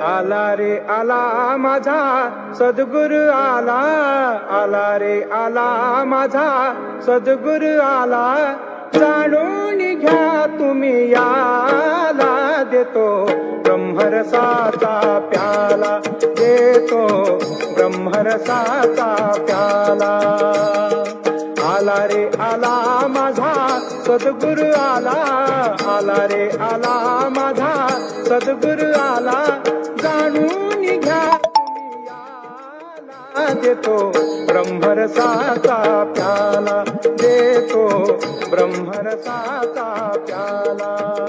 आला रे आला माझा सद्गुरु आला, आला रे आला माझा सद्गुरु आला. जाणून घ्या तुम्ही याला, देतो ब्रह्मरसाचा प्याला, देतो ब्रह्मरसाचा प्याला. आला रे आला माझा सद्गुरु आला, आला रे आला माझा सद्गुरु आला. जाणून घ्या तुम्ही याला, देतो ब्रह्मरसाचा प्याला, देतो ब्रह्मरसाचा प्याला.